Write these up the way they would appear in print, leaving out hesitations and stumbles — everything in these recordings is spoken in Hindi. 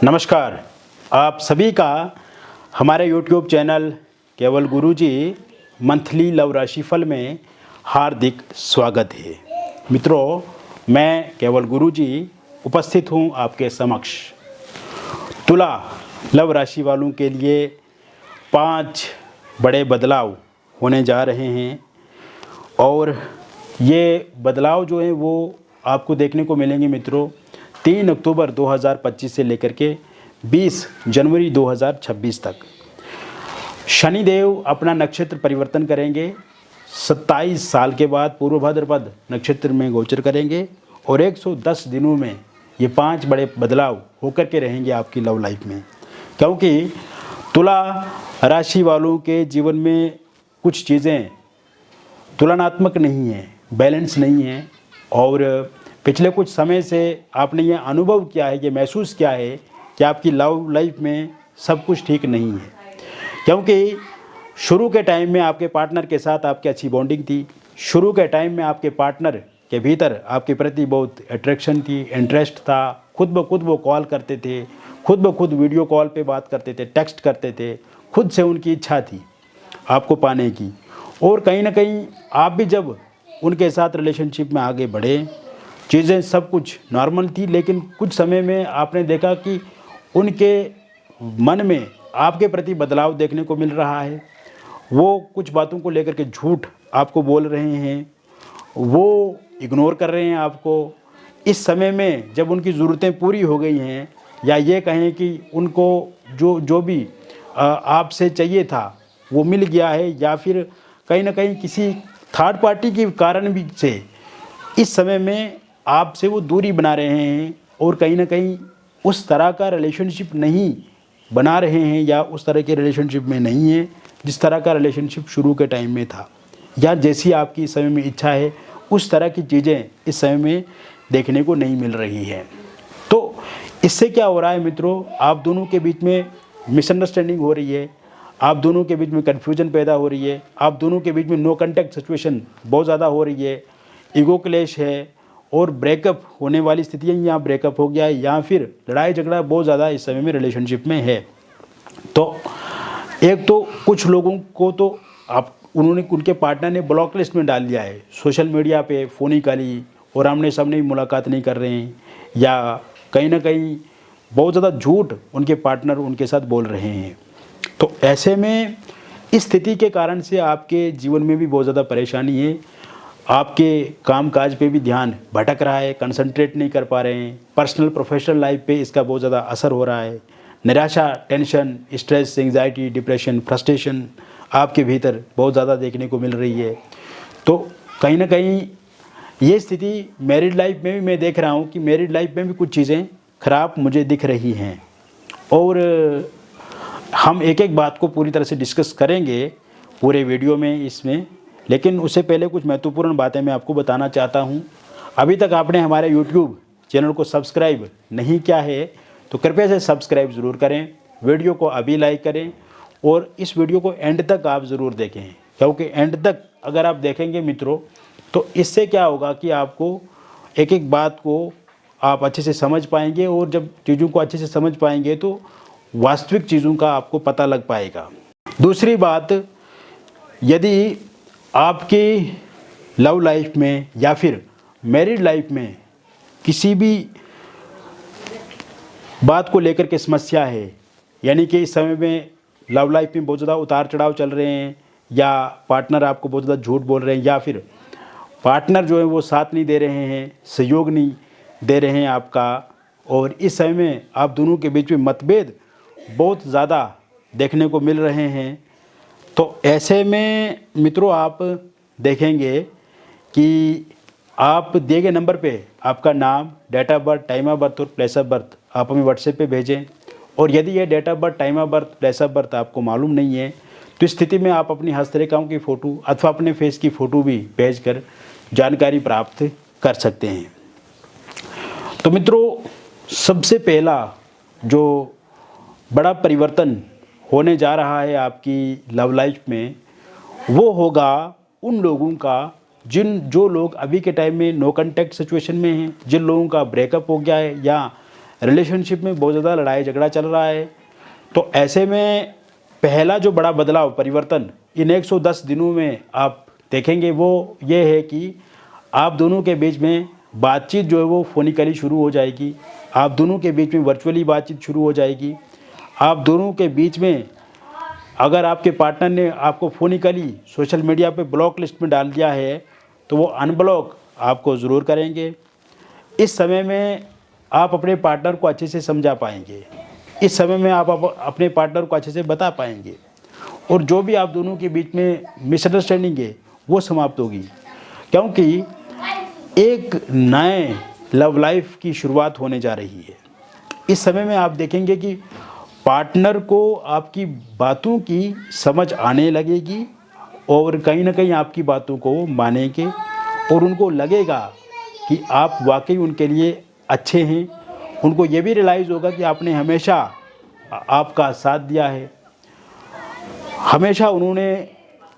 नमस्कार, आप सभी का हमारे YouTube चैनल केवल गुरुजी मंथली लव राशिफल में हार्दिक स्वागत है। मित्रों, मैं केवल गुरुजी उपस्थित हूँ आपके समक्ष। तुला लव राशि वालों के लिए 5 बड़े बदलाव होने जा रहे हैं और ये बदलाव जो हैं वो आपको देखने को मिलेंगे मित्रों 3 अक्टूबर 2025 से लेकर के 20 जनवरी 2026 तक। शनिदेव अपना नक्षत्र परिवर्तन करेंगे, 27 साल के बाद पूर्व भाद्रपद नक्षत्र में गोचर करेंगे और 110 दिनों में ये 5 बड़े बदलाव होकर के रहेंगे आपकी लव लाइफ में। क्योंकि तुला राशि वालों के जीवन में कुछ चीज़ें तुलनात्मक नहीं है, बैलेंस नहीं है और पिछले कुछ समय से आपने ये अनुभव किया है, ये महसूस किया है कि आपकी लव लाइफ में सब कुछ ठीक नहीं है। क्योंकि शुरू के टाइम में आपके पार्टनर के साथ आपकी अच्छी बॉन्डिंग थी, शुरू के टाइम में आपके पार्टनर के भीतर आपके प्रति बहुत अट्रैक्शन थी, इंटरेस्ट था, खुद ब खुद वो कॉल करते थे, खुद ब खुद वीडियो कॉल पे बात करते थे, टेक्स्ट करते थे, खुद से उनकी इच्छा थी आपको पाने की। और कहीं ना कहीं आप भी जब उनके साथ रिलेशनशिप में आगे बढ़े, चीज़ें सब कुछ नॉर्मल थी, लेकिन कुछ समय में आपने देखा कि उनके मन में आपके प्रति बदलाव देखने को मिल रहा है। वो कुछ बातों को लेकर के झूठ आपको बोल रहे हैं, वो इग्नोर कर रहे हैं आपको। इस समय में जब उनकी ज़रूरतें पूरी हो गई हैं या ये कहें कि उनको जो भी आपसे चाहिए था वो मिल गया है, या फिर कहीं ना कहीं किसी थर्ड पार्टी के कारण भी से इस समय में आपसे वो दूरी बना रहे हैं और कहीं ना कहीं उस तरह का रिलेशनशिप नहीं बना रहे हैं या उस तरह के रिलेशनशिप में नहीं है जिस तरह का रिलेशनशिप शुरू के टाइम में था, या जैसी आपकी इस समय में इच्छा है उस तरह की चीज़ें इस समय में देखने को नहीं मिल रही है। तो इससे क्या हो रहा है मित्रों, आप दोनों के बीच में मिसअंडरस्टैंडिंग हो रही है, आप दोनों के बीच में कन्फ्यूजन पैदा हो रही है, आप दोनों के बीच में नो कॉन्टैक्ट सिचुएशन बहुत ज़्यादा हो रही है, ईगो क्लेश है और ब्रेकअप होने वाली स्थितियाँ, यहाँ ब्रेकअप हो गया है या फिर लड़ाई झगड़ा बहुत ज़्यादा इस समय में रिलेशनशिप में है। तो एक तो कुछ लोगों को तो उनके पार्टनर ने ब्लॉक लिस्ट में डाल दिया है, सोशल मीडिया पे फ़ोन ही काली और आमने सामने ही मुलाकात नहीं कर रहे हैं, या कहीं ना कहीं बहुत ज़्यादा झूठ उनके पार्टनर उनके साथ बोल रहे हैं। तो ऐसे में इस स्थिति के कारण से आपके जीवन में भी बहुत ज़्यादा परेशानी है, आपके कामकाज पे भी ध्यान भटक रहा है, कंसंट्रेट नहीं कर पा रहे हैं, पर्सनल प्रोफेशनल लाइफ पे इसका बहुत ज़्यादा असर हो रहा है, निराशा, tension, stress, anxiety, depression, frustration आपके भीतर बहुत ज़्यादा देखने को मिल रही है। तो कहीं ना कहीं ये स्थिति मैरिड लाइफ में भी मैं देख रहा हूँ कि मैरिड लाइफ में भी कुछ चीज़ें ख़राब मुझे दिख रही हैं और हम एक एक बात को पूरी तरह से डिस्कस करेंगे पूरे वीडियो में इसमें। लेकिन उससे पहले कुछ महत्वपूर्ण बातें मैं आपको बताना चाहता हूँ। अभी तक आपने हमारे YouTube चैनल को सब्सक्राइब नहीं किया है तो कृपया से सब्सक्राइब ज़रूर करें, वीडियो को अभी लाइक करें और इस वीडियो को एंड तक आप ज़रूर देखें, क्योंकि एंड तक अगर आप देखेंगे मित्रों तो इससे क्या होगा कि आपको एक एक बात को आप अच्छे से समझ पाएंगे और जब चीज़ों को अच्छे से समझ पाएंगे तो वास्तविक चीज़ों का आपको पता लग पाएगा। दूसरी बात, यदि आपकी लव लाइफ में या फिर मैरिड लाइफ में किसी भी बात को लेकर के समस्या है, यानी कि इस समय में लव लाइफ में बहुत ज़्यादा उतार चढ़ाव चल रहे हैं या पार्टनर आपको बहुत ज़्यादा झूठ बोल रहे हैं या फिर पार्टनर जो है वो साथ नहीं दे रहे हैं, सहयोग नहीं दे रहे हैं आपका, और इस समय में आप दोनों के बीच में मतभेद बहुत ज़्यादा देखने को मिल रहे हैं, तो ऐसे में मित्रों आप देखेंगे कि आप दिए गए नंबर पे आपका नाम, date of birth, time of birth और प्लेस ऑफ बर्थ आप हमें व्हाट्सएप पे भेजें। और यदि ये date of birth, time of birth, place of birth आपको मालूम नहीं है तो इस स्थिति में आप अपनी हस्तरेखाओं की फ़ोटो अथवा अपने फेस की फ़ोटो भी भेजकर जानकारी प्राप्त कर सकते हैं। तो मित्रों, सबसे पहला जो बड़ा परिवर्तन होने जा रहा है आपकी लव लाइफ में वो होगा उन लोगों का जो लोग अभी के टाइम में नो कॉन्टैक्ट सिचुएशन में हैं, जिन लोगों का ब्रेकअप हो गया है या रिलेशनशिप में बहुत ज़्यादा लड़ाई झगड़ा चल रहा है। तो ऐसे में पहला जो बड़ा बदलाव परिवर्तन इन 110 दिनों में आप देखेंगे वो ये है कि आप दोनों के बीच में बातचीत जो है वो फोनिकली शुरू हो जाएगी। आप दोनों के बीच में वर्चुअली बातचीत शुरू हो जाएगी। आप दोनों के बीच में अगर आपके पार्टनर ने आपको फोनिकली सोशल मीडिया पे ब्लॉक लिस्ट में डाल दिया है तो वो अनब्लॉक आपको ज़रूर करेंगे। इस समय में आप अपने पार्टनर को अच्छे से समझा पाएंगे। इस समय में आप अपने पार्टनर को अच्छे से बता पाएंगे और जो भी आप दोनों के बीच में मिसअंडरस्टैंडिंग है वो समाप्त होगी, क्योंकि एक नए लव लाइफ की शुरुआत होने जा रही है। इस समय में आप देखेंगे कि पार्टनर को आपकी बातों की समझ आने लगेगी और कहीं ना कहीं आपकी बातों को मानेंगे और उनको लगेगा कि आप वाकई उनके लिए अच्छे हैं। उनको ये भी रियलाइज़ होगा कि आपने हमेशा आपका साथ दिया है, हमेशा उन्होंने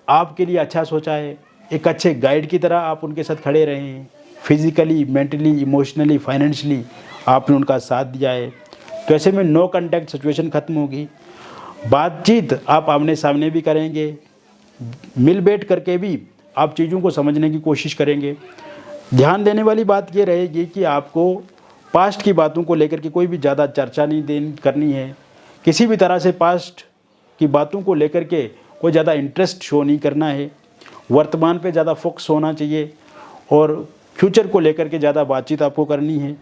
आपके लिए अच्छा सोचा है। एक अच्छे गाइड की तरह आप उनके साथ खड़े रहे हैं। फिज़िकली, मेंटली, इमोशनली, फाइनेंशियली आपने उनका साथ दिया है। तो ऐसे में नो कांटेक्ट सिचुएशन ख़त्म होगी। बातचीत आप आमने सामने भी करेंगे, मिल बैठ करके भी आप चीज़ों को समझने की कोशिश करेंगे। ध्यान देने वाली बात ये रहेगी कि आपको पास्ट की बातों को लेकर के कोई भी ज़्यादा चर्चा नहीं करनी है। किसी भी तरह से पास्ट की बातों को लेकर के कोई ज़्यादा इंटरेस्ट शो नहीं करना है। वर्तमान पे ज़्यादा फोकस होना चाहिए और फ्यूचर को लेकर के ज़्यादा बातचीत आपको करनी है।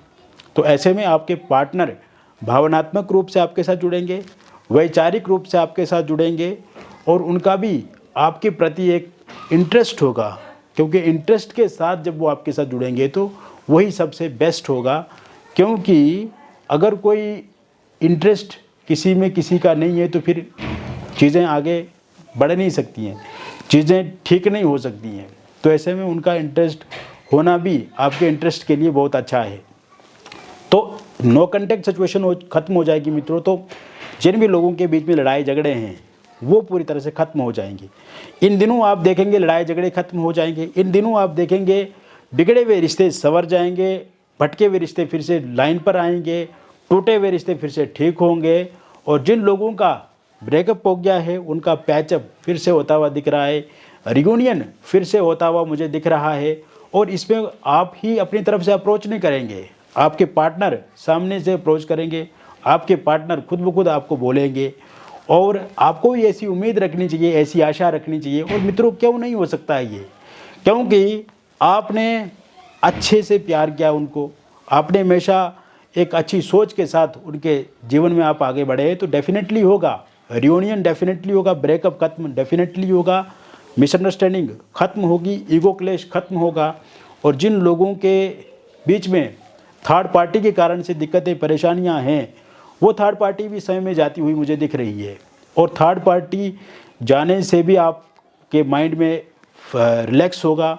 तो ऐसे में आपके पार्टनर भावनात्मक रूप से आपके साथ जुड़ेंगे, वैचारिक रूप से आपके साथ जुड़ेंगे और उनका भी आपके प्रति एक इंटरेस्ट होगा, क्योंकि इंटरेस्ट के साथ जब वो आपके साथ जुड़ेंगे तो वही सबसे बेस्ट होगा। क्योंकि अगर कोई इंटरेस्ट किसी में किसी का नहीं है तो फिर चीज़ें आगे बढ़ नहीं सकती हैं, चीज़ें ठीक नहीं हो सकती हैं। तो ऐसे में उनका इंटरेस्ट होना भी आपके इंटरेस्ट के लिए बहुत अच्छा है। तो नो कांटेक्ट सिचुएशन ख़त्म हो जाएगी मित्रों। तो जिन भी लोगों के बीच में लड़ाई झगड़े हैं वो पूरी तरह से ख़त्म हो जाएंगे। इन दिनों आप देखेंगे लड़ाई झगड़े ख़त्म हो जाएंगे। इन दिनों आप देखेंगे बिगड़े हुए रिश्ते संवर जाएंगे, भटके हुए रिश्ते फिर से लाइन पर आएंगे, टूटे हुए रिश्ते फिर से ठीक होंगे और जिन लोगों का ब्रेकअप हो गया है उनका पैचअप फिर से होता हुआ दिख रहा है, रियूनियन फिर से होता हुआ मुझे दिख रहा है। और इसमें आप ही अपनी तरफ से अप्रोच नहीं करेंगे, आपके पार्टनर सामने से अप्रोच करेंगे, आपके पार्टनर खुद ब खुद आपको बोलेंगे और आपको भी ऐसी उम्मीद रखनी चाहिए, ऐसी आशा रखनी चाहिए। और मित्रों क्यों नहीं हो सकता है ये, क्योंकि आपने अच्छे से प्यार किया उनको, आपने हमेशा एक अच्छी सोच के साथ उनके जीवन में आप आगे बढ़े तो डेफिनेटली होगा रियूनियन, डेफिनेटली होगा ब्रेकअप खत्म, डेफिनेटली होगा मिसअंडरस्टैंडिंग खत्म होगी, ईगो क्लेश खत्म होगा। और जिन लोगों के बीच में थर्ड पार्टी के कारण से दिक्कतें परेशानियां हैं वो थर्ड पार्टी भी समय में जाती हुई मुझे दिख रही है। और थर्ड पार्टी जाने से भी आपके माइंड में रिलैक्स होगा,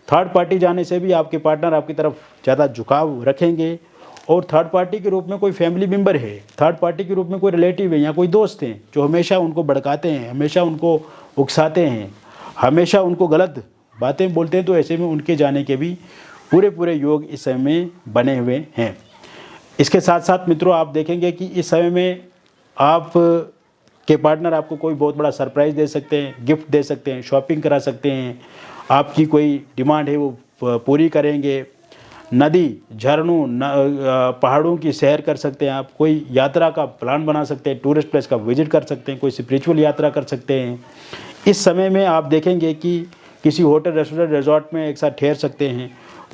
थर्ड पार्टी जाने से भी आपके पार्टनर आपकी तरफ ज़्यादा झुकाव रखेंगे। और थर्ड पार्टी के रूप में कोई फैमिली मेम्बर है, थर्ड पार्टी के रूप में कोई रिलेटिव है या कोई दोस्त हैं जो हमेशा उनको भड़काते हैं, हमेशा उनको उकसाते हैं, हमेशा उनको गलत बातें बोलते हैं, तो ऐसे में उनके जाने के भी पूरे योग इस समय में बने हुए हैं। इसके साथ साथ मित्रों आप देखेंगे कि इस समय में आप के पार्टनर आपको कोई बहुत बड़ा सरप्राइज़ दे सकते हैं, गिफ्ट दे सकते हैं, शॉपिंग करा सकते हैं, आपकी कोई डिमांड है वो पूरी करेंगे, नदी झरनों पहाड़ों की सैर कर सकते हैं, आप कोई यात्रा का प्लान बना सकते हैं, टूरिस्ट प्लेस का विजिट कर सकते हैं, कोई स्पिरिचुअल यात्रा कर सकते हैं। इस समय में आप देखेंगे कि किसी होटल रेस्टोरेंट रिजॉर्ट में एक साथ ठहर सकते हैं,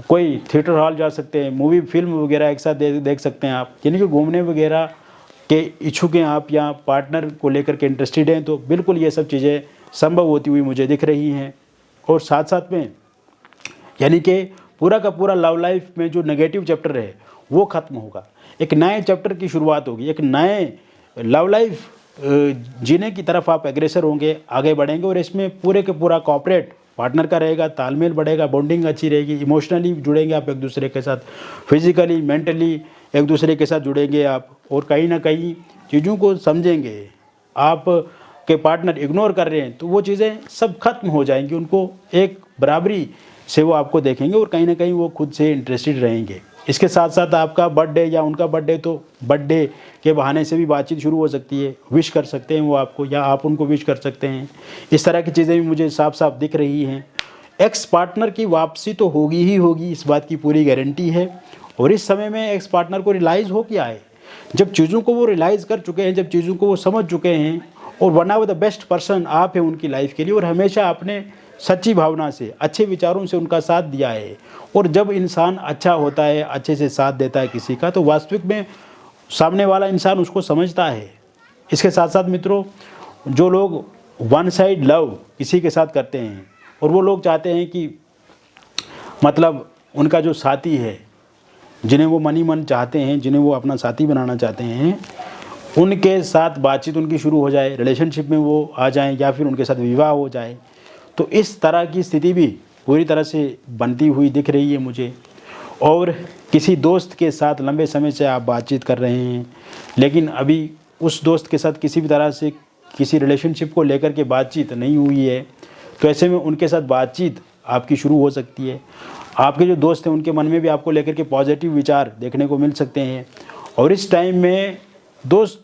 कोई थिएटर हॉल जा सकते हैं, मूवी फिल्म वगैरह एक साथ देख सकते हैं आप, यानी कि घूमने वगैरह के इच्छुक हैं आप या पार्टनर को लेकर के इंटरेस्टेड हैं तो बिल्कुल ये सब चीज़ें संभव होती हुई मुझे दिख रही हैं। और साथ साथ में यानी कि पूरा का पूरा लव लाइफ में जो नेगेटिव चैप्टर है वो ख़त्म होगा, एक नए चैप्टर की शुरुआत होगी, एक नए लव लाइफ जीने की तरफ आप एग्रेसर होंगे, आगे बढ़ेंगे। और इसमें पूरे के पूरा कॉपरेट पार्टनर का रहेगा, तालमेल बढ़ेगा, बॉन्डिंग अच्छी रहेगी, इमोशनली जुड़ेंगे आप एक दूसरे के साथ, फिजिकली मेंटली एक दूसरे के साथ जुड़ेंगे आप और कहीं ना कहीं चीज़ों को समझेंगे। आप के पार्टनर इग्नोर कर रहे हैं तो वो चीज़ें सब खत्म हो जाएंगी, उनको एक बराबरी से वो आपको देखेंगे और कहीं ना कहीं वो खुद से इंटरेस्टेड रहेंगे। इसके साथ साथ आपका बर्थडे या उनका बर्थडे, तो बर्थडे के बहाने से भी बातचीत शुरू हो सकती है, विश कर सकते हैं वो आपको या आप उनको विश कर सकते हैं। इस तरह की चीज़ें भी मुझे साफ साफ दिख रही हैं। एक्स पार्टनर की वापसी तो होगी ही होगी, इस बात की पूरी गारंटी है। और इस समय में एक्स पार्टनर को रियलाइज़ हो क्या है, जब चीज़ों को वो रियलाइज़ कर चुके हैं, जब चीज़ों को वो समझ चुके हैं और one of the best person आप हैं उनकी लाइफ के लिए, और हमेशा आपने सच्ची भावना से, अच्छे विचारों से उनका साथ दिया है। और जब इंसान अच्छा होता है, अच्छे से साथ देता है किसी का, तो वास्तविक में सामने वाला इंसान उसको समझता है। इसके साथ साथ मित्रों, जो लोग वन साइड लव किसी के साथ करते हैं और वो लोग चाहते हैं कि मतलब उनका जो साथी है, जिन्हें वो मन ही मन चाहते हैं, जिन्हें वो अपना साथी बनाना चाहते हैं, उनके साथ बातचीत उनकी शुरू हो जाए, रिलेशनशिप में वो आ जाएं या फिर उनके साथ विवाह हो जाए, तो इस तरह की स्थिति भी पूरी तरह से बनती हुई दिख रही है मुझे। और किसी दोस्त के साथ लंबे समय से आप बातचीत कर रहे हैं, लेकिन अभी उस दोस्त के साथ किसी भी तरह से किसी रिलेशनशिप को लेकर के बातचीत नहीं हुई है, तो ऐसे में उनके साथ बातचीत आपकी शुरू हो सकती है। आपके जो दोस्त हैं उनके मन में भी आपको लेकर के पॉजिटिव विचार देखने को मिल सकते हैं। और इस टाइम में दोस्त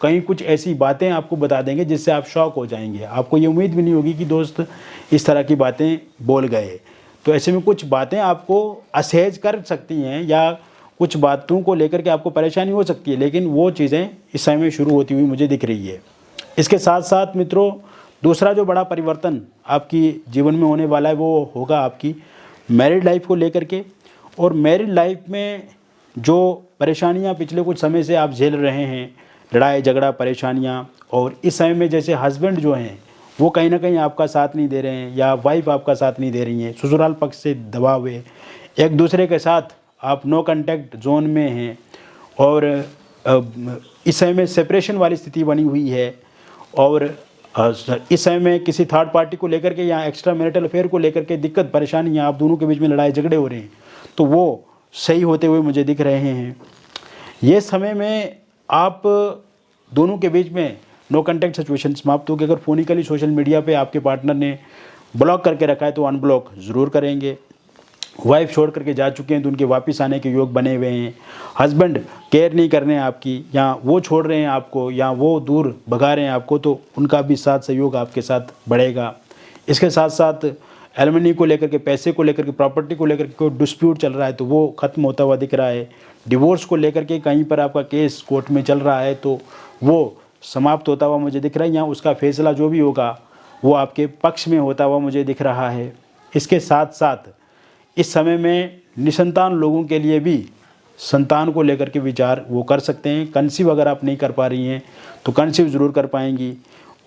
कहीं कुछ ऐसी बातें आपको बता देंगे जिससे आप शॉक हो जाएंगे। आपको ये उम्मीद भी नहीं होगी कि दोस्त इस तरह की बातें बोल गए। तो ऐसे में कुछ बातें आपको असहज कर सकती हैं या कुछ बातों को लेकर के आपको परेशानी हो सकती है, लेकिन वो चीज़ें इस समय में शुरू होती हुई मुझे दिख रही है। इसके साथ साथ मित्रों, दूसरा जो बड़ा परिवर्तन आपकी जीवन में होने वाला है वो होगा आपकी मैरिड लाइफ को लेकर के। और मैरिड लाइफ में जो परेशानियां पिछले कुछ समय से आप झेल रहे हैं, लड़ाई झगड़ा परेशानियां, और इस समय में जैसे हस्बैंड जो हैं वो कहीं ना कहीं आपका साथ नहीं दे रहे हैं या वाइफ आपका साथ नहीं दे रही हैं, ससुराल पक्ष से दबाव है, एक दूसरे के साथ आप नो कांटेक्ट जोन में हैं, और इस समय में सेपरेशन वाली स्थिति बनी हुई है। और इस समय में किसी थर्ड पार्टी को लेकर के या एक्स्ट्रा मैरिटल अफेयर को लेकर के दिक्कत परेशानी, आप दोनों के बीच में लड़ाई झगड़े हो रहे हैं, तो वो सही होते हुए मुझे दिख रहे हैं। ये समय में आप दोनों के बीच में नो कांटेक्ट सिचुएशन समाप्त होगी। अगर फोनिकली सोशल मीडिया पे आपके पार्टनर ने ब्लॉक करके रखा है तो अनब्लॉक ज़रूर करेंगे। वाइफ छोड़ करके जा चुके हैं तो उनके वापस आने के योग बने हुए हैं। हस्बैंड केयर नहीं कर रहे हैं आपकी, या वो छोड़ रहे हैं आपको, या वो दूर भगा रहे हैं आपको, तो उनका भी साथ सहयोग आपके साथ बढ़ेगा। इसके साथ साथ एलिमनी को लेकर के, पैसे को लेकर के, प्रॉपर्टी को लेकर के कोई डिस्प्यूट चल रहा है तो वो ख़त्म होता हुआ दिख रहा है। डिवोर्स को लेकर के कहीं पर आपका केस कोर्ट में चल रहा है तो वो समाप्त होता हुआ मुझे दिख रहा है, या उसका फैसला जो भी होगा वो आपके पक्ष में होता हुआ मुझे दिख रहा है। इसके साथ साथ इस समय में निसंतान लोगों के लिए भी संतान को लेकर के विचार वो कर सकते हैं। कंसीव अगर आप नहीं कर पा रही हैं तो कंसीव ज़रूर कर पाएंगी,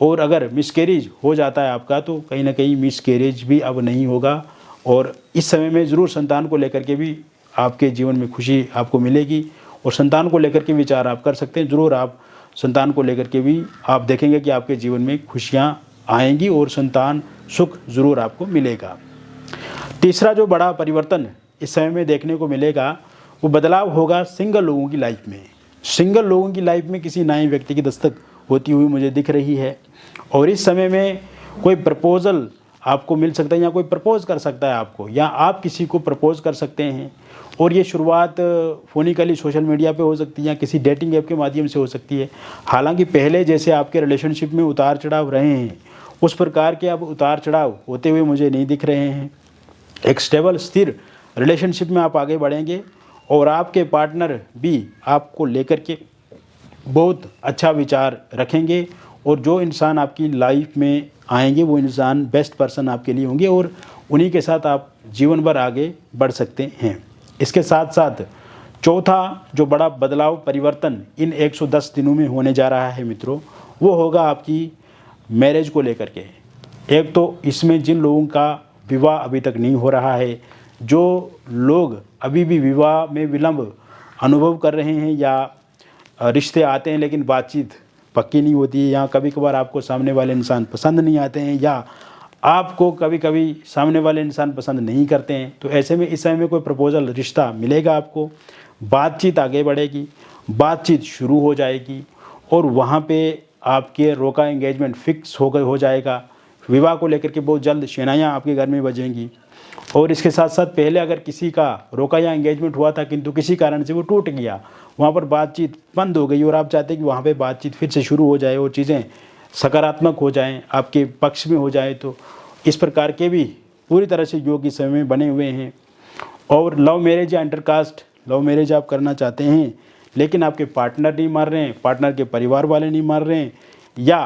और अगर मिसकैरेज हो जाता है आपका तो कहीं ना कहीं मिसकैरेज भी अब नहीं होगा। और इस समय में ज़रूर संतान को लेकर के भी आपके जीवन में खुशी आपको मिलेगी, और संतान को लेकर के विचार आप कर सकते हैं। ज़रूर आप संतान को लेकर के भी आप देखेंगे कि आपके जीवन में खुशियाँ आएंगी और संतान सुख ज़रूर आपको मिलेगा। तीसरा जो बड़ा परिवर्तन इस समय में देखने को मिलेगा वो बदलाव होगा सिंगल लोगों की लाइफ में। सिंगल लोगों की लाइफ में किसी नए व्यक्ति की दस्तक होती हुई मुझे दिख रही है, और इस समय में कोई प्रपोज़ल आपको मिल सकता है, या कोई प्रपोज़ कर सकता है आपको, या आप किसी को प्रपोज़ कर सकते हैं। और ये शुरुआत फोनिकली सोशल मीडिया पे हो सकती है या किसी डेटिंग ऐप के माध्यम से हो सकती है। हालांकि पहले जैसे आपके रिलेशनशिप में उतार चढ़ाव रहे हैं उस प्रकार के अब उतार चढ़ाव होते हुए मुझे नहीं दिख रहे हैं। एक स्टेबल स्थिर रिलेशनशिप में आप आगे बढ़ेंगे, और आपके पार्टनर भी आपको लेकर के बहुत अच्छा विचार रखेंगे, और जो इंसान आपकी लाइफ में आएंगे वो इंसान बेस्ट पर्सन आपके लिए होंगे, और उन्हीं के साथ आप जीवन भर आगे बढ़ सकते हैं। इसके साथ साथ चौथा जो बड़ा बदलाव परिवर्तन इन 110 दिनों में होने जा रहा है मित्रों, वो होगा आपकी मैरिज को लेकर के। एक तो इसमें जिन लोगों का विवाह अभी तक नहीं हो रहा है, जो लोग अभी भी विवाह में विलंब अनुभव कर रहे हैं, या रिश्ते आते हैं लेकिन बातचीत पक्की नहीं होती है, या कभी कभार आपको सामने वाले इंसान पसंद नहीं आते हैं, या आपको कभी कभी सामने वाले इंसान पसंद नहीं करते हैं, तो ऐसे में इस समय में कोई प्रपोजल रिश्ता मिलेगा आपको। बातचीत आगे बढ़ेगी, बातचीत शुरू हो जाएगी, और वहाँ पे आपके रोका एंगेजमेंट फिक्स हो जाएगा। विवाह को लेकर के बहुत जल्द शहनाइयाँ आपके घर में बजेंगी, और इसके साथ साथ पहले अगर किसी का रोका या एंगेजमेंट हुआ था किंतु किसी कारण से वो टूट गया, वहाँ पर बातचीत बंद हो गई और आप चाहते हैं कि वहाँ पे बातचीत फिर से शुरू हो जाए और चीज़ें सकारात्मक हो जाएं, आपके पक्ष में हो जाए, तो इस प्रकार के भी पूरी तरह से योग इस समय में बने हुए हैं। और लव मैरिज या इंटरकास्ट लव मैरिज आप करना चाहते हैं लेकिन आपके पार्टनर नहीं मान रहे हैं, पार्टनर के परिवार वाले नहीं मान रहे हैं या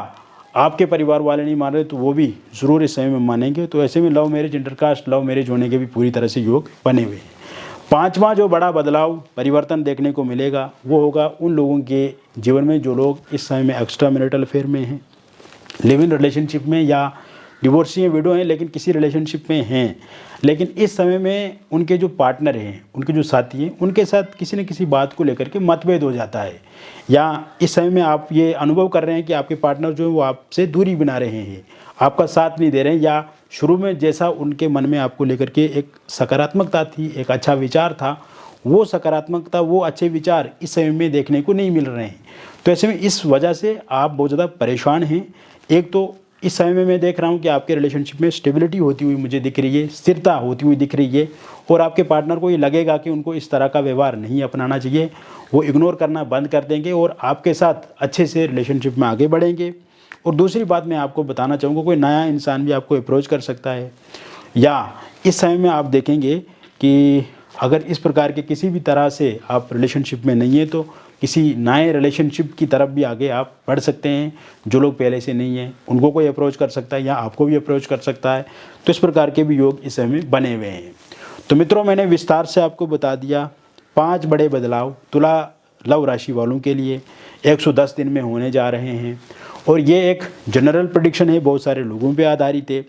आपके परिवार वाले नहीं मान रहे, तो वो भी ज़रूर इस समय में मानेंगे। तो ऐसे में love marriage intercaste love marriage होने के भी पूरी तरह से योग बने हुए हैं। पांचवा जो बड़ा बदलाव परिवर्तन देखने को मिलेगा वो होगा उन लोगों के जीवन में जो लोग इस समय में एक्स्ट्रा मैरिटल अफेयर में हैं, लिव इन रिलेशनशिप में या डिवोर्सी हैं, विडो हैं लेकिन किसी रिलेशनशिप में हैं, लेकिन इस समय में उनके जो पार्टनर हैं, उनके जो साथी हैं, उनके साथ किसी न किसी बात को लेकर के मतभेद हो जाता है, या इस समय में आप ये अनुभव कर रहे हैं कि आपके पार्टनर जो है वो आपसे दूरी बना रहे हैं, आपका साथ नहीं दे रहे हैं, या शुरू में जैसा उनके मन में आपको लेकर के एक सकारात्मकता थी, एक अच्छा विचार था, वो सकारात्मकता वो अच्छे विचार इस समय में देखने को नहीं मिल रहे हैं। तो ऐसे में इस वजह से आप बहुत ज़्यादा परेशान हैं। एक तो इस समय में मैं देख रहा हूँ कि आपके रिलेशनशिप में स्टेबिलिटी होती हुई मुझे दिख रही है, स्थिरता होती हुई दिख रही है, और आपके पार्टनर को ये लगेगा कि उनको इस तरह का व्यवहार नहीं अपनाना चाहिए, वो इग्नोर करना बंद कर देंगे और आपके साथ अच्छे से रिलेशनशिप में आगे बढ़ेंगे। और दूसरी बात मैं आपको बताना चाहूँगा, कोई नया इंसान भी आपको अप्रोच कर सकता है, या इस समय में आप देखेंगे कि अगर इस प्रकार के किसी भी तरह से आप रिलेशनशिप में नहीं है तो किसी नए रिलेशनशिप की तरफ भी आगे आप बढ़ सकते हैं। जो लोग पहले से नहीं हैं उनको कोई अप्रोच कर सकता है या आपको भी अप्रोच कर सकता है। तो इस प्रकार के भी योग इस समय बने हुए हैं। तो मित्रों, मैंने विस्तार से आपको बता दिया 5 बड़े बदलाव तुला लव राशि वालों के लिए 110 दिन में होने जा रहे हैं, और ये एक जनरल प्रेडिक्शन है, बहुत सारे लोगों पे आधारित है।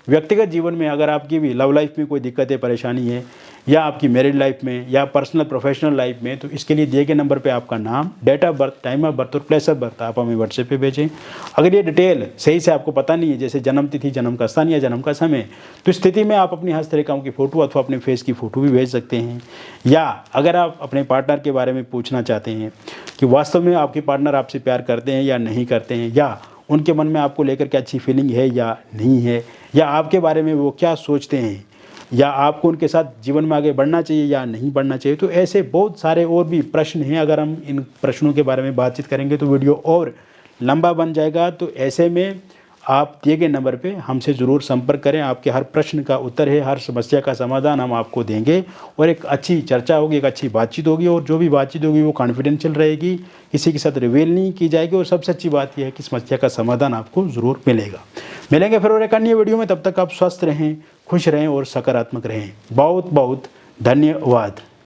व्यक्तिगत जीवन में अगर आपकी भी लव लाइफ में कोई दिक्कत है, परेशानी है, या आपकी मैरिड लाइफ में या पर्सनल प्रोफेशनल लाइफ में, तो इसके लिए दिए गए नंबर पे आपका नाम, date of birth, time of birth और प्लेस ऑफ बर्थ आप हमें व्हाट्सएप पे भेजें। अगर ये डिटेल सही से आपको पता नहीं है, जैसे जन्म तिथि, जन्म का स्थान या जन्म का समय, तो स्थिति में आप अपनी हस्तरेखाओं की फ़ोटो अथवा अपने फेस की फ़ोटो भी भेज सकते हैं। या अगर आप अपने पार्टनर के बारे में पूछना चाहते हैं कि वास्तव में आपके पार्टनर आपसे प्यार करते हैं या नहीं करते हैं, या उनके मन में आपको लेकर के अच्छी फीलिंग है या नहीं है, या आपके बारे में वो क्या सोचते हैं, या आपको उनके साथ जीवन में आगे बढ़ना चाहिए या नहीं बढ़ना चाहिए, तो ऐसे बहुत सारे और भी प्रश्न हैं। अगर हम इन प्रश्नों के बारे में बातचीत करेंगे तो वीडियो और लंबा बन जाएगा। तो ऐसे में आप दिए गए नंबर पे हमसे ज़रूर संपर्क करें। आपके हर प्रश्न का उत्तर है, हर समस्या का समाधान हम आपको देंगे, और एक अच्छी चर्चा होगी, एक अच्छी बातचीत होगी, और जो भी बातचीत होगी वो कॉन्फिडेंशियल रहेगी, किसी के साथ रिवील नहीं की जाएगी। और सबसे अच्छी बात यह है कि समस्या का समाधान आपको ज़रूर मिलेगा। मिलेंगे फिर और एक अन्य वीडियो में। तब तक आप स्वस्थ रहें, खुश रहें और सकारात्मक रहें। बहुत बहुत धन्यवाद।